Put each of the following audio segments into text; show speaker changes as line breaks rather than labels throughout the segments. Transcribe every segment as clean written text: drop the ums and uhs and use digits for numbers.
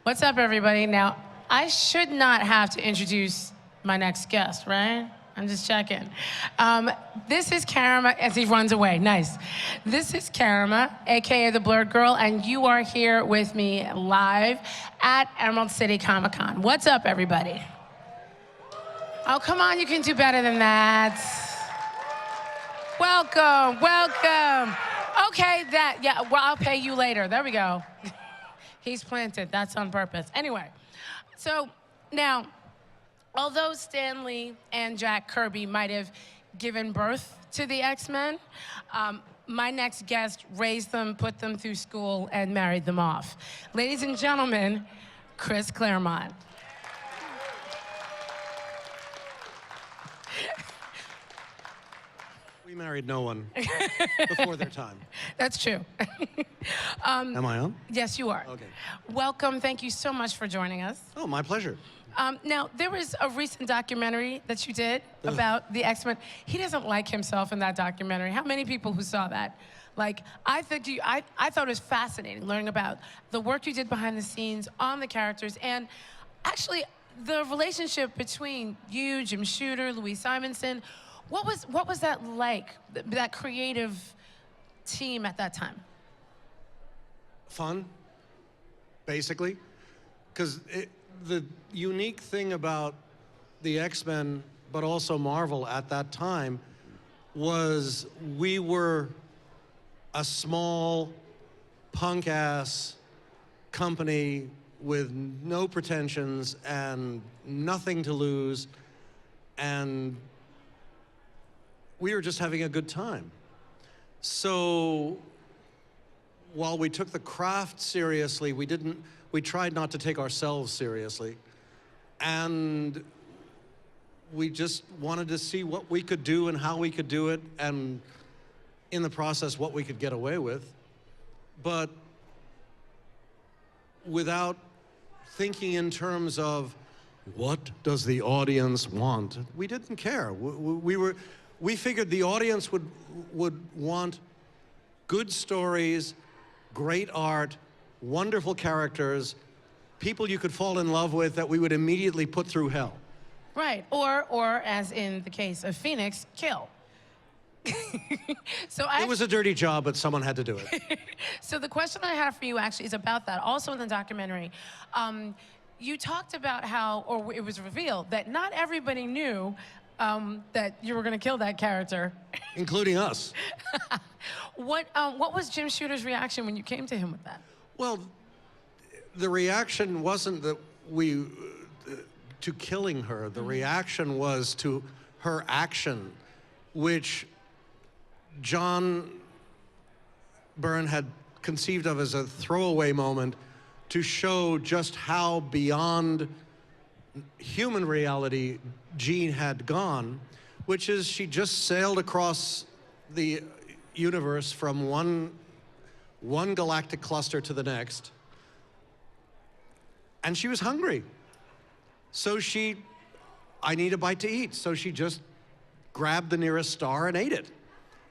What's up, everybody? Now, I should not have to introduce my next guest, right? I'm just checking. This is Karama, as he runs away, nice. This is Karama, AKA the Blurred Girl, and you are here with me live at Emerald City Comic Con. What's up, everybody? Oh, come on, you can do better than that. Welcome, welcome. Okay, yeah, well, I'll pay you later. There we go. He's planted, that's on purpose. Anyway, so now, although Stan Lee and Jack Kirby might have given birth to the X-Men, my next guest raised them, put them through school, and married them off. Ladies and gentlemen, Chris Claremont.
We married no one before their time.
That's true.
Am I on?
Yes, you are.
Okay.
Welcome, thank you so much for joining us.
Oh, my pleasure.
Now, there was a recent documentary that you did about the X-Men. He doesn't like himself in that documentary. How many people who saw that? Like, I thought it was fascinating learning about the work you did behind the scenes on the characters, and actually the relationship between you, Jim Shooter, Louise Simonson. What was that like, that creative team at that time?
Fun, basically. Because the unique thing about the X-Men, but also Marvel at that time, was we were a small, punk-ass company with no pretensions and nothing to lose, and we were just having a good time. So while we took the craft seriously, we tried not to take ourselves seriously. And we just wanted to see what we could do and how we could do it, and in the process, what we could get away with. But without thinking in terms of, what does the audience want? We didn't care. We figured the audience would want good stories, great art, wonderful characters, people you could fall in love with that we would immediately put through hell.
Right, or as in the case of Phoenix, kill.
It was a dirty job, but someone had to do it.
So the question I have for you actually is about that. Also in the documentary, you talked about how, or it was revealed, that not everybody knew that you were going to kill that character.
Including us.
What was Jim Shooter's reaction when you came to him with that?
Well, the reaction wasn't that to killing her. The reaction was to her action, which John Byrne had conceived of as a throwaway moment to show just how beyond human reality Jean had gone, which is she just sailed across the universe from one galactic cluster to the next, and she was hungry. So I need a bite to eat, so she just grabbed the nearest star and ate it.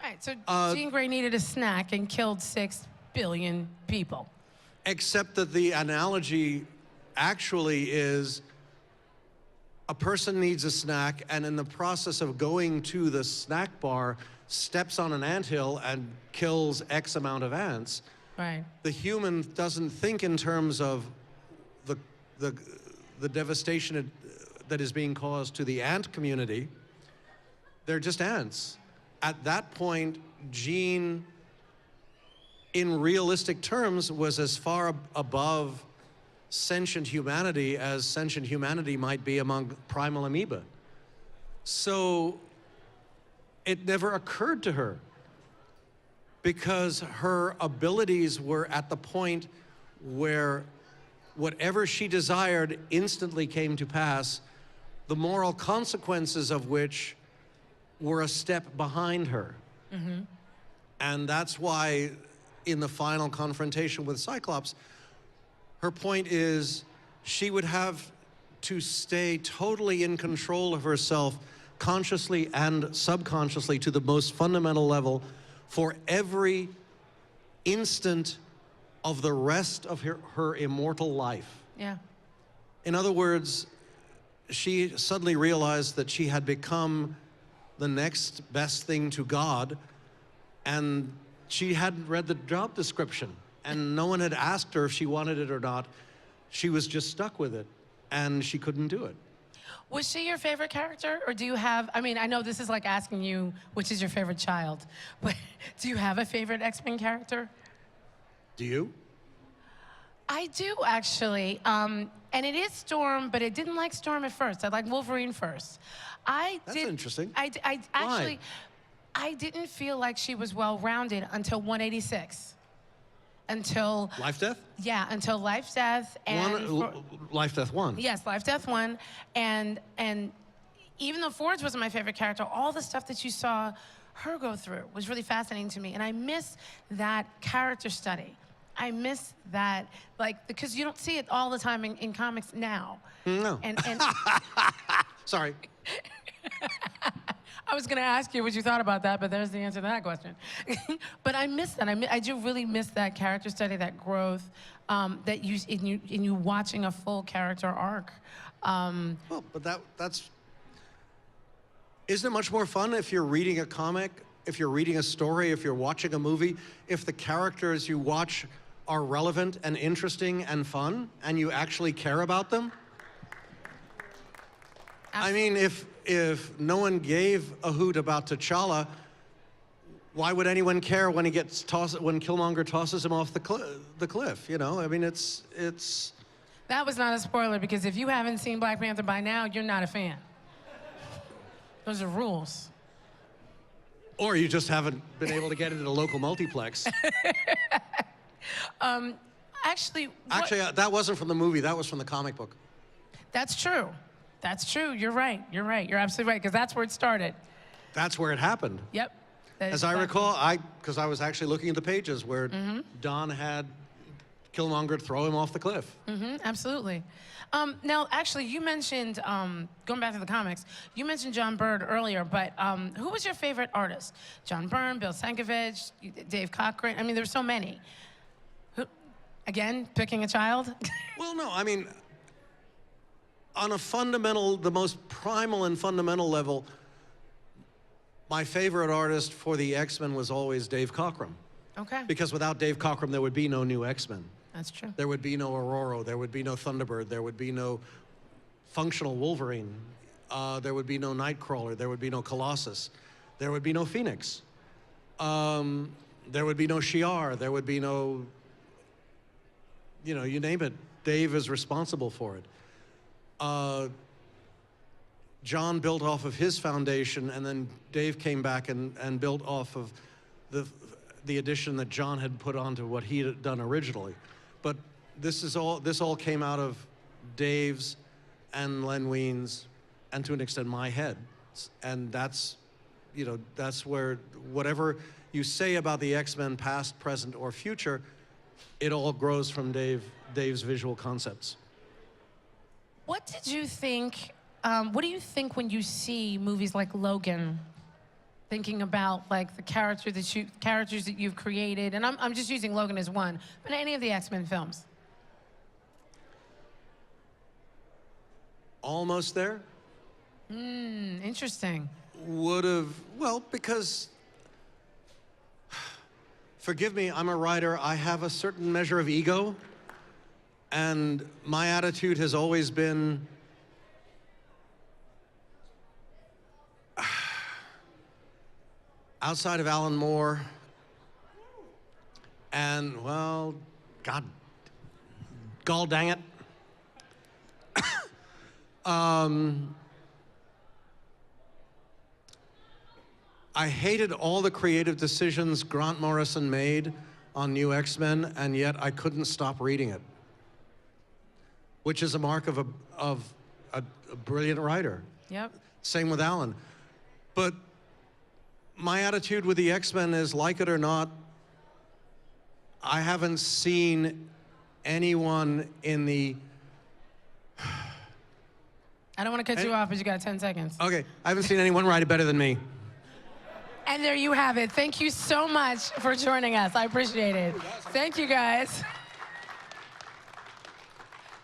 Right, so Jean Grey needed a snack and killed 6 billion people.
Except that the analogy actually is a person needs a snack, and in the process of going to the snack bar, steps on an anthill and kills X amount of ants.
Right.
The human doesn't think in terms of the devastation that is being caused to the ant community. They're just ants. At that point, Jean, in realistic terms, was as far above sentient humanity as sentient humanity might be among primal amoeba. So it never occurred to her, because her abilities were at the point where whatever she desired instantly came to pass, the moral consequences of which were a step behind her. Mm-hmm. And that's why in the final confrontation with Cyclops, her point is she would have to stay totally in control of herself, consciously and subconsciously, to the most fundamental level, for every instant of the rest of her immortal life.
Yeah.
In other words, she suddenly realized that she had become the next best thing to God, and she hadn't read the job description, and no one had asked her if she wanted it or not. She was just stuck with it, and she couldn't do it.
Was she your favorite character, or do you have, I mean, I know this is like asking you which is your favorite child, but do you have a favorite X-Men character?
Do you?
I do, actually. And it is Storm, but I didn't like Storm at first. I liked Wolverine first.
That's interesting.
I actually, I didn't feel like she was well-rounded until 186. Until...
Life, Death?
Yeah, until Life, Death, and...
Life, Death 1.
Yes, Life, Death 1. And even though Forge wasn't my favorite character, all the stuff that you saw her go through was really fascinating to me. And I miss that character study. I miss that, like, because you don't see it all the time in comics now.
No.
And
Sorry.
I was gonna ask you what you thought about that, but there's the answer to that question. But I miss that. I do really miss that character study, that growth, that in you watching a full character arc.
Well, but that's... Isn't it much more fun if you're reading a comic, if you're reading a story, if you're watching a movie, if the characters you watch are relevant and interesting and fun, and you actually care about them? I mean, if no one gave a hoot about T'Challa, why would anyone care when he gets tossed, when Killmonger tosses him off the cliff? You know, I mean, it's.
That was not a spoiler, because if you haven't seen Black Panther by now, you're not a fan. Those are rules.
Or you just haven't been able to get into the local multiplex.
Actually,
that wasn't from the movie. That was from the comic book.
That's true. That's true. You're right. You're right. You're absolutely right, because that's where it started.
That's where it happened.
Yep.
As I recall, because I was actually looking at the pages where Don had Killmonger throw him off the cliff.
Absolutely. Now, actually, you mentioned, going back to the comics, you mentioned John Byrne earlier, but who was your favorite artist? John Byrne, Bill Sienkiewicz, Dave Cockrum? I mean, there's so many. Again, picking a child?
Well, no, I mean, on a fundamental, the most primal and fundamental level, my favorite artist for the X-Men was always Dave Cockrum.
Okay.
Because without Dave Cockrum, there would be no new X-Men.
That's true.
There would be no Aurora, there would be no Thunderbird, there would be no functional Wolverine, there would be no Nightcrawler, there would be no Colossus, there would be no Phoenix, there would be no Shi'ar, there would be no, you know, you name it, Dave is responsible for it. John built off of his foundation, and then Dave came back and built off of the addition that John had put onto what he had done originally. But this all came out of Dave's and Len Wein's, and to an extent my head. And that's, you know, that's where whatever you say about the X-Men, past, present, or future, it all grows from Dave's visual concepts.
What did you think, what do you think when you see movies like Logan? Thinking about like the characters that you've created, and I'm just using Logan as one, but any of the X-Men films.
Almost there.
Interesting.
Well, because, forgive me, I'm a writer, I have a certain measure of ego, and my attitude has always been, outside of Alan Moore, and, well, gall dang it. I hated all the creative decisions Grant Morrison made on New X-Men, and yet I couldn't stop reading it, which is a mark of a brilliant writer.
Yep.
Same with Alan. But my attitude with the X-Men is, like it or not, I haven't seen anyone in the...
I don't want to cut you off, but you got 10 seconds.
Okay, I haven't seen anyone write it better than me.
And there you have it. Thank you so much for joining us. I appreciate it. Thank you, guys.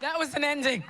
That was an ending.